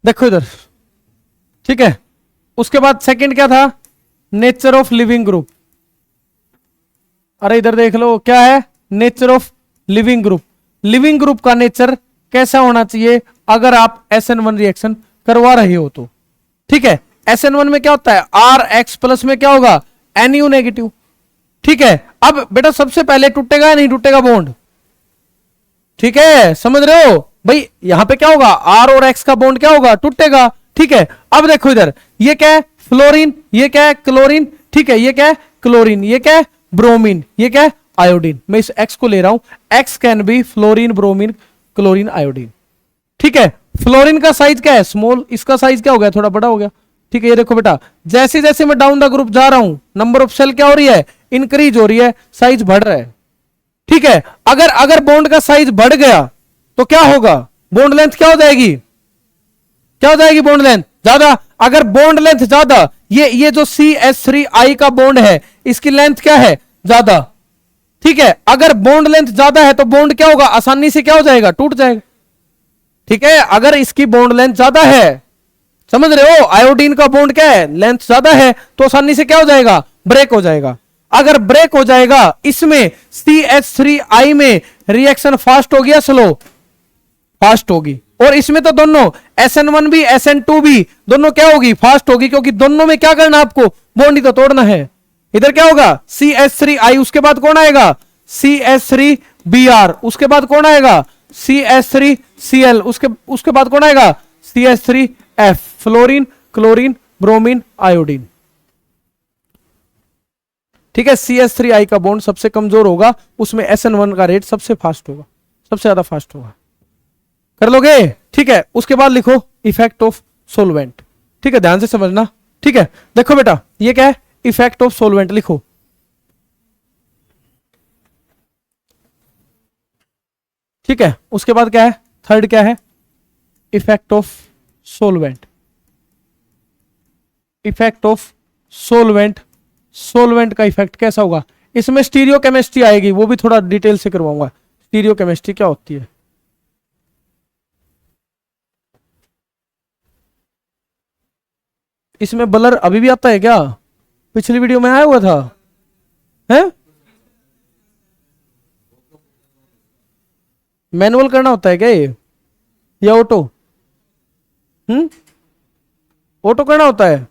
देखो इधर, ठीक है। उसके बाद सेकंड क्या था, नेचर ऑफ लिविंग ग्रुप। अरे इधर देख लो क्या है, nature of leaving group. Leaving group का नेचर कैसा होना चाहिए अगर आप SN1 रिएक्शन करवा रहे हो तो, ठीक है। SN1 में क्या होता है, RX प्लस में क्या होगा, NU नेगेटिव, ठीक है। अब बेटा सबसे पहले टूटेगा या नहीं टूटेगा बॉन्ड, ठीक है, समझ रहे हो भाई। यहां पे क्या होगा, R और X का बॉन्ड क्या होगा, टूटेगा, ठीक है। अब देखो इधर, ये क्या है फ्लोरीन, ये क्या है क्लोरीन, ठीक है। ये क्या है क्लोरीन, ये क्या है ब्रोमीन, ये क्या है आयोडीन। मैं इस X को ले रहा हूं, X can be fluorine bromine chlorine iodine, ठीक है। फ्लोरीन का साइज क्या है, स्मॉल, इसका साइज क्या हो गया, थोड़ा बड़ा हो गया, ठीक है। ये देखो बेटा, जैसे जैसे मैं डाउन द ग्रुप जा रहा हूं, नंबर ऑफ सेल क्या हो रही है, इंक्रीज हो रही है, साइज बढ़ रहा है, ठीक है। अगर अगर बॉन्ड का साइज बढ़ गया तो क्या होगा, बॉन्ड लेंथ क्या हो जाएगी, क्या हो जाएगी, बॉन्ड लेंथ ज्यादा। अगर बॉन्ड लेंथ ज्यादा, ये जो CH3I का बॉन्ड है इसकी लेंथ क्या है, ज्यादा, ठीक है। अगर बॉन्ड लेंथ ज्यादा है तो बॉन्ड क्या होगा, आसानी से क्या हो जाएगा, टूट जाएगा, ठीक है। अगर इसकी बॉन्ड लेंथ ज्यादा है, समझ रहे हो, आयोडीन का बॉन्ड क्या है, लेंथ ज्यादा है, तो आसानी से क्या हो जाएगा, ब्रेक हो जाएगा। अगर ब्रेक हो जाएगा इसमें CH3I में, रिएक्शन फास्ट होगी या स्लो, फास्ट होगी। और इसमें तो दोनों SN1 भी SN2 भी दोनों क्या होगी, फास्ट होगी, क्योंकि दोनों में क्या करना आपको, बॉन्ड ही तो तोड़ना है। इधर क्या होगा CH3I, उसके बाद कौन आएगा CH3Br, उसके बाद कौन आएगा CH3Cl, उसके बाद कौन आएगा CH3F, fluorine chlorine bromine iodine, ठीक है। CH3I का बॉन्ड सबसे कमजोर होगा, उसमें SN1 का रेट सबसे फास्ट होगा, सबसे ज्यादा फास्ट होगा, कर लोगे, ठीक है। उसके बाद लिखो इफेक्ट ऑफ सोलवेंट, ठीक है, ध्यान से समझना, ठीक है। देखो बेटा ये क्या है, इफेक्ट ऑफ सोलवेंट लिखो, ठीक है। उसके बाद क्या है, थर्ड क्या है, effect of solvent. Effect of solvent, solvent का इफेक्ट कैसा होगा, इसमें स्टीरियो केमिस्ट्री आएगी, वो भी थोड़ा डिटेल से करवाऊंगा, स्टीरियो केमिस्ट्री क्या होती है। इसमें ब्लर अभी भी आता है क्या, पिछली वीडियो में आया हुआ था, है मैनुअल करना होता है क्या ये, या ऑटो, ऑटो करना होता है,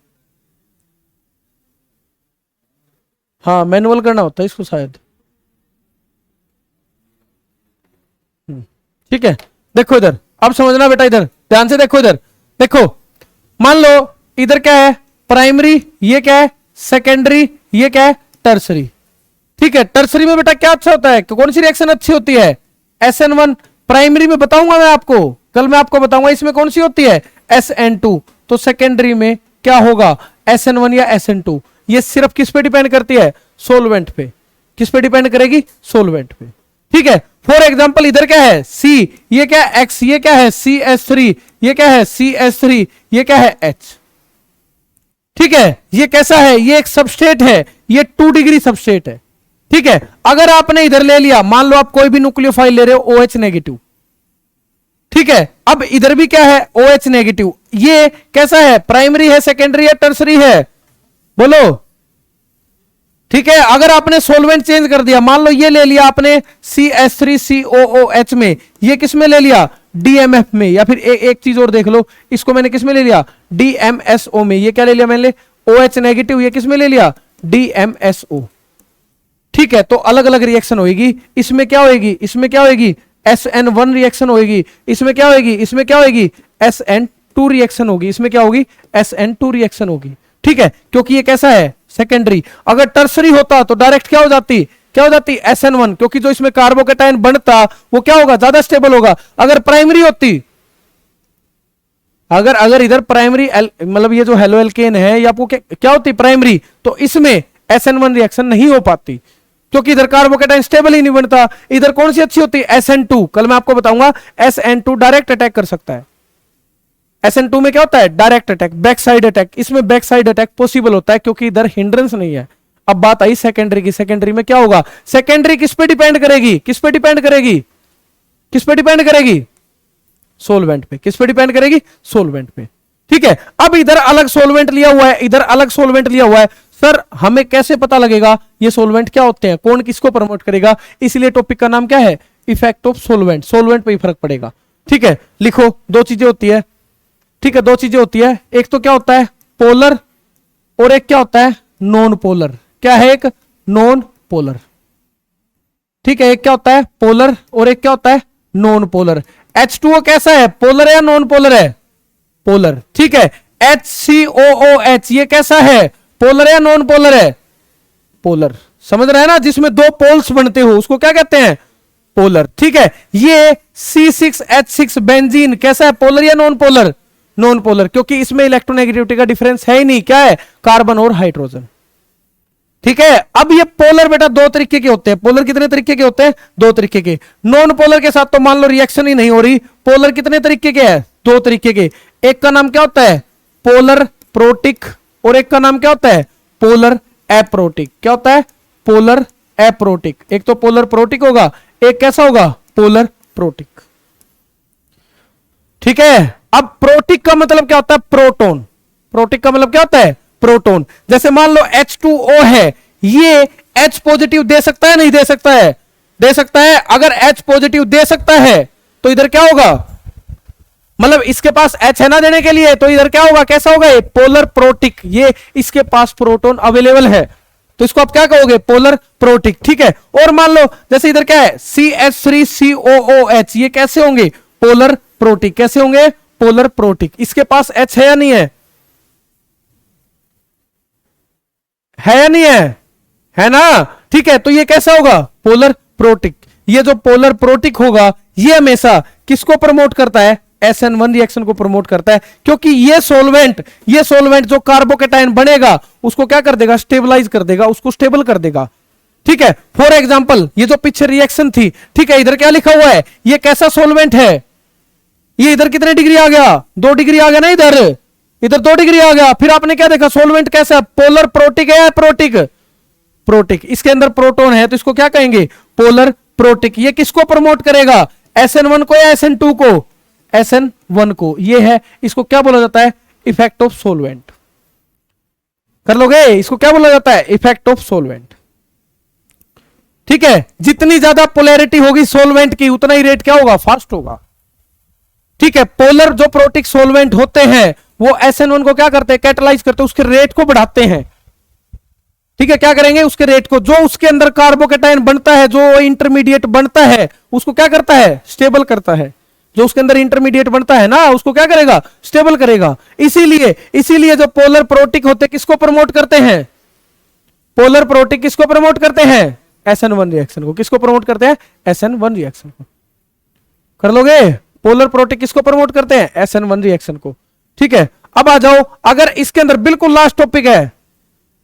हाँ मैनुअल करना होता है इसको शायद, ठीक है। देखो इधर, अब समझना बेटा, इधर ध्यान से देखो, इधर देखो, मान लो इधर क्या है प्राइमरी, ये क्या है सेकेंडरी, ये क्या है टर्सरी, ठीक है। टर्सरी में बेटा क्या अच्छा होता है, कौन सी रिएक्शन अच्छी होती है, SN1। प्राइमरी में बताऊंगा मैं आपको, कल मैं आपको बताऊंगा इसमें कौन सी होती है, SN2। तो सेकेंडरी में क्या होगा, SN1 या SN2। ये सिर्फ किस पे डिपेंड करती है, सोलवेंट पे, किस पे डिपेंड करेगी, सोलवेंट पे, ठीक है। फॉर एग्जाम्पल इधर क्या है C, ये क्या है X, ये क्या है CH3, ये क्या है CH3, ये क्या है H, ठीक है। ये कैसा है, ये एक सबस्टेट है, ये 2 डिग्री सबस्टेट है, ठीक है। अगर आपने इधर ले लिया, मान लो आप कोई भी न्यूक्लियोफाइल ले रहे हो OH नेगेटिव, ठीक है। अब इधर भी क्या है OH नेगेटिव, ये कैसा है, प्राइमरी है सेकेंडरी है टर्सरी है, बोलो, ठीक है। अगर आपने सोलवेंट चेंज कर दिया, मान लो ये ले लिया आपने CH3COOH में, ये किस में ले लिया, DMF में, या फिर एक चीज और देख लो, इसको मैंने किस में ले लिया, DMSO में। ये क्या ले लिया मैंने, OH नेगेटिव, ये किस में ले लिया, DMSO, ठीक है। तो अलग अलग रिएक्शन होगी, इसमें क्या होगी, इसमें क्या होगी SN1 रिएक्शन होगी, इसमें क्या होगी, इसमें क्या होगी SN2 रिएक्शन होगी, इसमें क्या होगी SN2 रिएक्शन होगी, ठीक है। क्योंकि ये कैसा है सेकेंडरी। अगर टर्सरी होता तो डायरेक्ट क्या हो जाती, क्या हो जाती SN1, क्योंकि जो इसमें कार्बोकेटाइन बनता वो क्या होगा, ज्यादा स्टेबल होगा। अगर प्राइमरी होती, अगर इधर प्राइमरी मतलब ये जो हेलो एल्केन है या क्या होती प्राइमरी, तो इसमें SN1 रिएक्शन नहीं हो पाती, क्योंकि इधर कार्बोकेटाइन स्टेबल ही नहीं बनता। इधर कौन सी अच्छी होती है SN2, कल मैं आपको बताऊंगा। SN2 डायरेक्ट अटैक कर सकता है, SN2 में क्या होता है direct attack, back side attack, इसमें बैक साइड अटैक पॉसिबल होता है क्योंकि इधर हिंड्रेंस नहीं है। अब बात आई सेकेंडरी की, सेकेंडरी में क्या होगा, सेकेंडरी किस पे डिपेंड करेगी, किस पे डिपेंड करेगी, किस पे डिपेंड करेगी, सोलवेंट पे। किस पे डिपेंड करेगी? सोलवेंट पे। ठीक है, अब इधर अलग सोलवेंट लिया हुआ है, इधर अलग सोलवेंट लिया हुआ है। सर हमें कैसे पता लगेगा ये सोलवेंट क्या होते हैं, कौन किसको प्रमोट करेगा? इसलिए टॉपिक का नाम क्या है? Effect of solvent. सोलवेंट पे ही फर्क पड़ेगा। ठीक है, लिखो, दो चीजें होती है। ठीक है, दो चीजें होती है, एक तो क्या होता है पोलर और एक क्या होता है नॉन पोलर। क्या है? एक नॉन पोलर। ठीक है, एक क्या होता है पोलर और एक क्या होता है नॉन पोलर। H2O कैसा है, पोलर है या नॉन पोलर है? पोलर। ठीक है, HCOOH ये कैसा है, पोलर है या नॉन पोलर है? पोलर। समझ रहे हैं ना, जिसमें दो पोल्स बनते हो उसको क्या कहते हैं? पोलर। ठीक है, ये C6H6 बेंजीन कैसा है, पोलर या नॉन पोलर? नॉन पोलर, क्योंकि इसमें इलेक्ट्रोनेगेटिविटी का डिफरेंस है ही नहीं। क्या है? कार्बन और हाइड्रोजन। ठीक है, अब ये पोलर बेटा दो तरीके के होते हैं। पोलर कितने तरीके के होते हैं? दो तरीके के। नॉन पोलर के साथ तो मान लो रिएक्शन ही नहीं हो रही। पोलर कितने तरीके के हैं? दो तरीके के। एक का नाम क्या होता है? पोलर प्रोटिक, और एक का नाम क्या होता है? Polar aprotic. क्या होता है? Polar aprotic. एक तो पोलर प्रोटिक होगा, एक कैसा होगा? Polar protic. ठीक है, अब प्रोटिक का मतलब क्या होता है? प्रोटॉन। प्रोटिक का मतलब क्या होता है? प्रोटॉन। जैसे मान लो H2O है, ये H पॉजिटिव दे सकता है नहीं दे सकता है? दे सकता है। अगर H पॉजिटिव दे सकता है तो इधर क्या होगा? मतलब इसके पास H है ना देने के लिए, तो इधर क्या होगा? कैसा होगा? ये पोलर प्रोटिक। ये इसके पास प्रोटॉन अवेलेबल है, तो इसको आप क्या कहोगे? Polar protic. ठीक है, और मान लो जैसे इधर क्या है CH3COOH, ये कैसे होंगे? Polar protic. कैसे होंगे? Polar protic. इसके पास H है या नहीं है? है या नहीं है? है ना? ठीक है, तो ये कैसा होगा? Polar protic. ये जो पोलर प्रोटिक होगा ये हमेशा किसको प्रमोट करता है? SN1 रिएक्शन को प्रमोट करता है, क्योंकि ये सोलवेंट जो कार्बोकेटाइन बनेगा उसको क्या कर देगा? स्टेबलाइज कर देगा, उसको स्टेबल कर देगा। ठीक है, फॉर एग्जांपल ये जो पीछे रिएक्शन थी, ठीक है, इधर क्या लिखा हुआ है? ये कैसा सोलवेंट है? ये इधर कितने डिग्री आ गया? 2 डिग्री आ गया ना, इधर 2 डिग्री आ गया। फिर आपने क्या देखा? सोलवेंट कैसा है? पोलर प्रोटिक है या प्रोटिक? प्रोटिक। इसके अंदर प्रोटॉन है तो इसको क्या कहेंगे? Polar protic. ये किसको प्रमोट करेगा? SN1 को या SN2 को? SN1 को। ये है, इसको क्या बोला जाता है? Effect of solvent. कर लोगे? इसको क्या बोला जाता है? Effect of solvent. ठीक है, जितनी ज्यादा पोलैरिटी होगी सोलवेंट की उतना ही रेट क्या होगा? फास्ट होगा। ठीक है, पोलर जो प्रोटिक सोलवेंट होते हैं वो SN1 को क्या करते हैं? कैटलाइज करते हैं, उसके रेट को बढ़ाते हैं। ठीक है, क्या करेंगे? उसके रेट को, जो उसके अंदर कार्बोकेटाइन बनता है, जो इंटरमीडिएट बनता है, उसको क्या करता है? स्टेबल करता है। जो उसके अंदर इंटरमीडिएट बनता है ना, उसको क्या करेगा? स्टेबल करेगा। इसीलिए जो पोलर प्रोटिक होते हैं किसको प्रमोट करते हैं? पोलर प्रोटिक किसको प्रमोट करते हैं? SN1 रिएक्शन को। किसको प्रमोट करते हैं? SN1 रिएक्शन को। कर लोगे? पोलर प्रोटिक किसको प्रमोट करते हैं? SN1 रिएक्शन को। ठीक है, अब आ जाओ, अगर इसके अंदर बिल्कुल लास्ट टॉपिक है,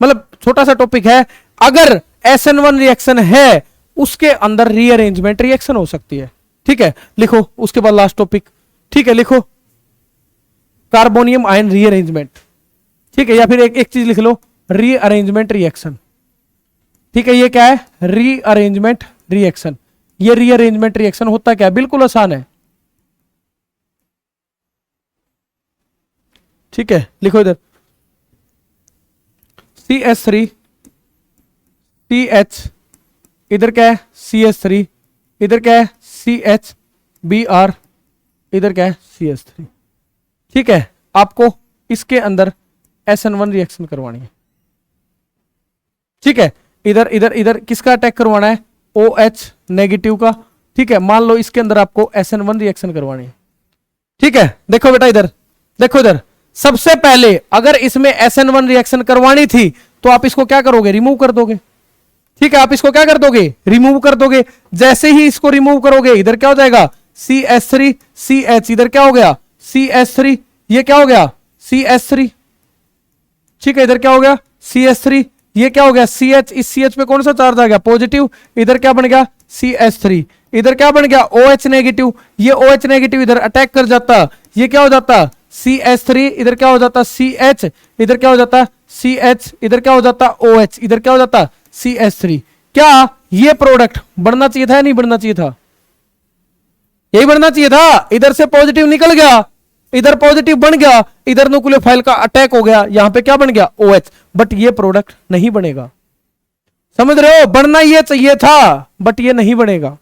मतलब छोटा सा टॉपिक है, अगर SN1 रिएक्शन है उसके अंदर रीअरेंजमेंट रिएक्शन हो सकती है। ठीक है, लिखो उसके बाद लास्ट टॉपिक। ठीक है, लिखो कार्बोनियम आयन रीअरेंजमेंट। ठीक है, या फिर एक चीज लिख लो, रीअरेंजमेंट रिएक्शन। ठीक है, ये क्या है? Rearrangement reaction. ये रीअरेंजमेंट रिएक्शन होता क्या है? बिल्कुल आसान है। ठीक है, लिखो इधर CH3 CH, इधर क्या है? CH3, इधर क्या है? CHBr, इधर क्या है? CH3। ठीक है, आपको इसके अंदर SN1 रिएक्शन करवानी है। ठीक है, इधर इधर इधर किसका अटैक करवाना है? OH नेगेटिव का। ठीक है, मान लो इसके अंदर आपको SN1 रिएक्शन करवानी है। ठीक है, देखो बेटा इधर, देखो इधर, सबसे पहले अगर इसमें SN1 रिएक्शन करवानी थी तो आप इसको क्या करोगे? रिमूव कर दोगे। ठीक है, आप इसको क्या कर दोगे? रिमूव कर दोगे। जैसे ही इसको रिमूव करोगे इधर क्या हो जाएगा? CH3 CH, इधर क्या हो गया? CH3, ये क्या हो गया? CH3। ठीक है, इधर क्या हो गया? CH3, ये क्या हो गया? CH, इस CH पे कौन सा चार्ज आ गया? पॉजिटिव। इधर क्या बन गया? CH3। इधर क्या बन गया? OH negative. ये OH नेगेटिव इधर अटैक कर जाता, ये क्या हो जाता? CH3, इधर क्या हो जाता? CH, इधर क्या हो जाता? CH, इधर क्या हो जाता? OH, इधर क्या हो जाता? CH3। क्या ये प्रोडक्ट बढ़ना चाहिए था या नहीं बढ़ना चाहिए था? यही बनना चाहिए था, इधर से पॉजिटिव निकल गया, इधर पॉजिटिव बन गया, इधर न्यूक्लियोफाइल का अटैक हो गया, यहां पे क्या बन गया OH, बट ये प्रोडक्ट नहीं बनेगा। समझ रहे हो, बनना ये चाहिए था बट ये नहीं बनेगा।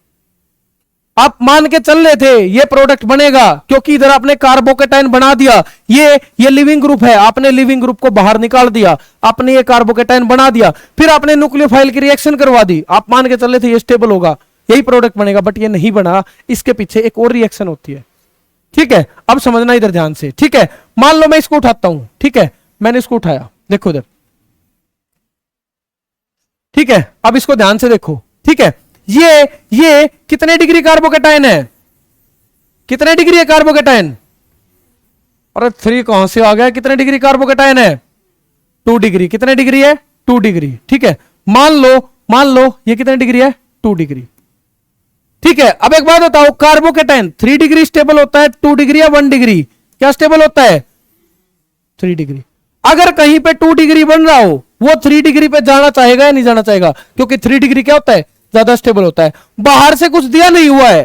आप मान के चल रहे थे ये प्रोडक्ट बनेगा, क्योंकि इधर आपने कार्बोकेटाइन बना दिया, ये लिविंग ग्रुप है, आपने लिविंग ग्रुप को बाहर निकाल दिया, आपने ये कार्बोकेटाइन बना दिया, फिर आपने न्यूक्लियोफाइल की रिएक्शन करवा दी, आप मान के चल रहे थे ये स्टेबल होगा, यही प्रोडक्ट बनेगा, बट ये नहीं बना। इसके पीछे एक और रिएक्शन होती है। ठीक है, अब समझना इधर ध्यान से। ठीक है, मान लो मैं इसको उठाता हूं, ठीक है, मैंने इसको उठाया, देखो इधर, ठीक है, अब इसको ध्यान से देखो। ठीक है, ये कितने डिग्री कार्बोकेटाइन है, कितने डिग्री है कार्बोकेटाइन, अरे 3 कहां से आ गया, कितने डिग्री कार्बोकेटाइन है 2 डिग्री, कितने डिग्री है 2 डिग्री। ठीक है, मान लो ये कितने डिग्री है 2 डिग्री। ठीक है, अब एक बात बताओ, कार्बोकेटाइन 3 डिग्री स्टेबल होता है, 2 डिग्री या 1 डिग्री क्या स्टेबल होता है 3 डिग्री। अगर कहीं पे 2 डिग्री बन रहा हो, वो 3 डिग्री पे जाना चाहेगा या नहीं जाना चाहेगा, क्योंकि 3 डिग्री क्या होता है ज्यादा स्टेबल होता है। बाहर से कुछ दिया नहीं हुआ है,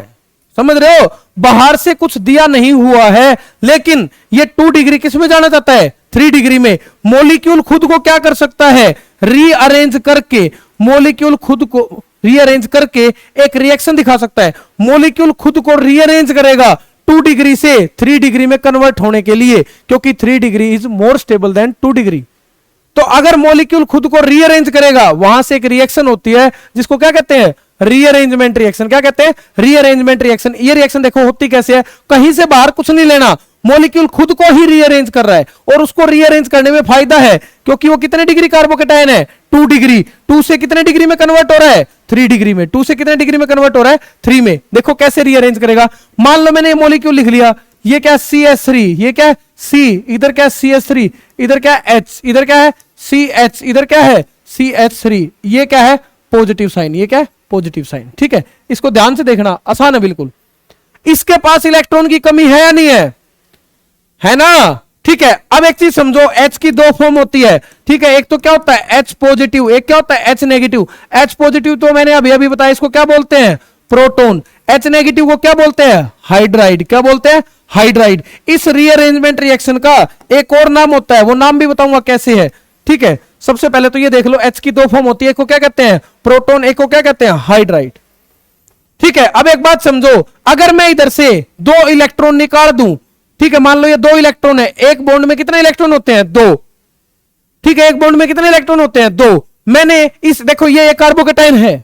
समझ रहे हो, बाहर से कुछ दिया नहीं हुआ है, लेकिन ये 2 डिग्री किस में जाना चाहता है 3 डिग्री में। मॉलिक्यूल खुद को क्या कर सकता है, रीअरेंज करके, मॉलिक्यूल खुद को रीअरेंज करके एक रिएक्शन दिखा सकता है। मॉलिक्यूल खुद को रीअरेंज करेगा 2 डिग्री से 3 डिग्री में कन्वर्ट होने के लिए, क्योंकि 3 degree is more stable then 2 degree. तो अगर मॉलिक्यूल खुद को रीअरेंज करेगा, वहां से एक रिएक्शन होती है जिसको क्या कहते हैं रीअरेंजमेंट रिएक्शन। क्या कहते हैं रीअरेंजमेंट रिएक्शन। ये रिएक्शन देखो होती कैसे है, कहीं से बाहर कुछ नहीं लेना, मॉलिक्यूल खुद को ही रीअरेंज कर रहा है, और उसको रीअरेंज करने में फायदा है क्योंकि वो कितने डिग्री कार्बोकेटाइन है 2 डिग्री। 2 से कितने डिग्री में कन्वर्ट हो रहा है 3 डिग्री में। 2 से कितने डिग्री में कन्वर्ट हो रहा है 3 में। देखो कैसे रीअरेंज करेगा। मान लो मैंने ये मॉलिक्यूल लिख लिया, ये क्या CH3, ये क्या C, इधर क्या CH3, इधर क्या H, इधर क्या है CH, इधर क्या है CH3, ये क्या है पॉजिटिव साइन, ये क्या है पॉजिटिव साइन। ठीक है, इसको ध्यान से देखना, आसान है बिल्कुल। इसके पास इलेक्ट्रॉन की कमी है या नहीं है ना। ठीक है, अब एक चीज समझो, H की 2 फॉर्म होती है। ठीक है, एक तो क्या होता है H पॉजिटिव, एक क्या होता है H नेगेटिव। H पॉजिटिव तो मैंने अभी अभी बताया, इसको क्या बोलते हैं प्रोटॉन। H नेगेटिव को क्या बोलते हैं हाइड्राइड। क्या बोलते हैं हाइड्राइड। इस रीअरेंजमेंट रिएक्शन का एक और नाम होता है, वो नाम भी बताऊंगा कैसे है। ठीक है, सबसे पहले तो ये देख लो, H की 2 फॉर्म होती है, एक को क्या कहते हैं प्रोटॉन, एक को क्या कहते हैं हाइड्राइड। ठीक है, अब एक बात समझो, अगर मैं इधर से 2 इलेक्ट्रॉन निकाल दूं, ठीक है, मान लो ये 2 इलेक्ट्रॉन है, एक बॉन्ड में कितने इलेक्ट्रॉन होते हैं 2। ठीक है, एक बॉन्ड में कितने इलेक्ट्रॉन होते हैं 2। मैंने इस देखो ये कार्बोकेटाइन है,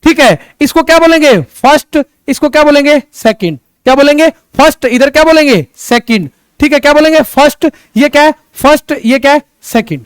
ठीक है, इसको क्या बोलेंगे फर्स्ट, इसको क्या बोलेंगे सेकंड। क्या बोलेंगे फर्स्ट, इधर क्या बोलेंगे सेकंड। ठीक है, क्या बोलेंगे फर्स्ट, ये क्या है फर्स्ट, ये क्या है सेकंड।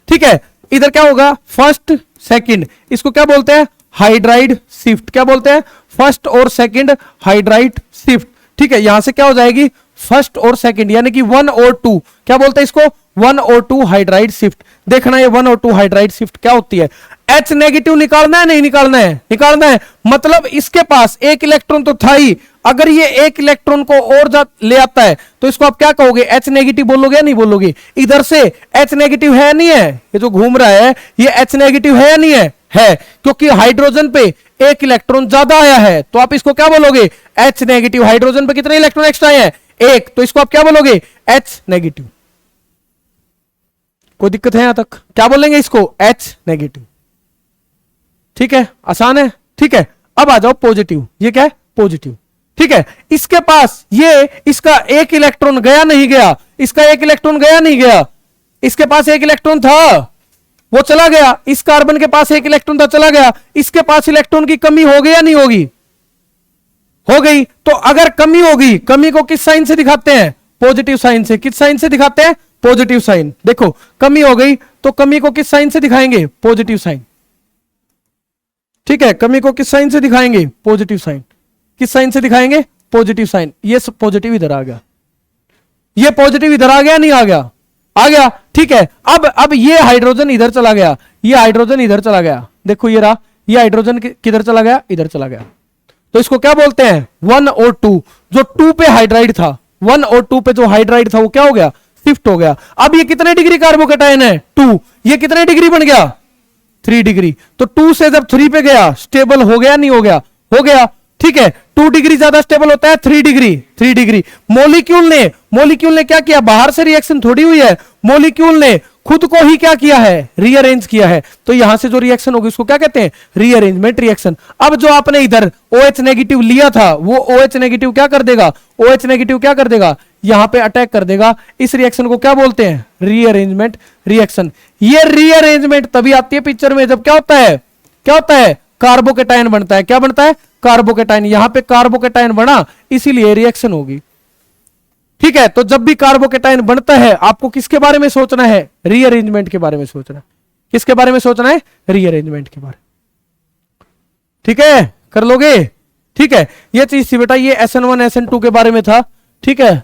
ठीक है, इधर क्या होगा फर्स्ट सेकंड, इसको क्या बोलते हैं हाइड्राइड शिफ्ट। क्या बोलते हैं फर्स्ट और सेकंड हाइड्राइड शिफ्ट। ठीक है, यहां से क्या हो जाएगी फर्स्ट और सेकंड, यानी कि 1 और 2, क्या बोलते हैं इसको 1 और 2 हाइड्राइड शिफ्ट। देखना ये 1 और 2 हाइड्राइड शिफ्ट क्या होती है। H नेगेटिव निकालना है नहीं निकालना है, निकालना है, मतलब इसके पास एक इलेक्ट्रॉन तो था ही, अगर ये एक इलेक्ट्रॉन को और ले आता है तो इसको आप क्या कहोगे H नेगेटिव बोलोगे या नहीं बोलोगे। इधर से H नेगेटिव है नहीं है, ये जो घूम रहा है ये H नेगेटिव है या नहीं है, क्योंकि हाइड्रोजन पे एक इलेक्ट्रॉन ज्यादा आया है, तो आप इसको क्या बोलोगे H नेगेटिव। हाइड्रोजन पे कितने इलेक्ट्रॉन एक्स्ट्रा आए हैं 1, तो इसको आप क्या बोलोगे H नेगेटिव। कोई दिक्कत है यहां तक, क्या बोलेंगे इसको H नेगेटिव। ठीक है, आसान है। ठीक है, अब आ जाओ पॉजिटिव, ये क्या है पॉजिटिव। ठीक है, इसके पास ये इसका एक इलेक्ट्रॉन गया नहीं गया, इसका एक इलेक्ट्रॉन गया नहीं गया, इसके पास एक इलेक्ट्रॉन था वो चला गया, इस कार्बन के पास एक इलेक्ट्रॉन था चला गया, इसके पास इलेक्ट्रॉन की कमी हो गई या नहीं होगी, हो गई। तो अगर कमी होगी, कमी को किस साइन से दिखाते हैं पॉजिटिव साइन से। किस साइन से दिखाते हैं पॉजिटिव साइन। देखो कमी हो गई तो कमी को किस साइन से दिखाएंगे पॉजिटिव साइन। ठीक है, कमी को किस साइन से दिखाएंगे पॉजिटिव साइन। किस साइन से दिखाएंगे पॉजिटिव साइन। ये सब पॉजिटिव इधर आ गया, ये पॉजिटिव इधर आ गया नहीं आ गया, आ गया। ठीक है, अब ये हाइड्रोजन इधर चला गया, ये हाइड्रोजन इधर चला गया, देखो ये रहा, ये हाइड्रोजन किधर चला गया इधर चला गया, तो इसको क्या बोलते हैं 1 और 2। जो 2 पे हाइड्राइड था, 1 और 2 पे जो हाइड्राइड था वो क्या हो गया शिफ्ट हो गया। अब ये कितने डिग्री कार्बोकेटाइन है 2, ये कितने डिग्री बन गया 3 डिग्री। तो 2 से जब 3 पे गया स्टेबल हो गया नहीं हो गया, हो गया। ठीक है, 2 डिग्री ज्यादा स्टेबल होता है 3 डिग्री, 3 डिग्री। मॉलिक्यूल ने क्या किया, बाहर से रिएक्शन थोड़ी हुई है, मॉलिक्यूल ने खुद को ही क्या किया है, रीअरेंज किया है। तो यहां से जो रिएक्शन होगी उसको क्या कहते हैं, रीअरेंजमेंट रिएक्शन। अब जो आपने इधर OH नेगेटिव लिया था वो OH नेगेटिव क्या कर देगा, OH नेगेटिव क्या कर देगा, यहां पे अटैक कर देगा। इस रिएक्शन को क्या बोलते हैं, रीअरेंजमेंट रिएक्शन। ये रीअरेंजमेंट तभी आती है पिक्चर में जब क्या होता है, क्या होता है, कार्बोकेटाइन बनता है। क्या बनता है, कार्बोकेटाइन। यहां पे कार्बोकेटाइन बना इसीलिए रिएक्शन होगी। ठीक है, तो जब भी कार्बोकेटाइन बनता है आपको किसके बारे में सोचना है, रीअरेंजमेंट के बारे में सोचना है। किसके बारे में सोचना है, रीअरेंजमेंट के बारे में। ठीक है, कर लोगे। ठीक है, ये चीज थी बेटा, ये SN1 SN2 के बारे में था। ठीक है।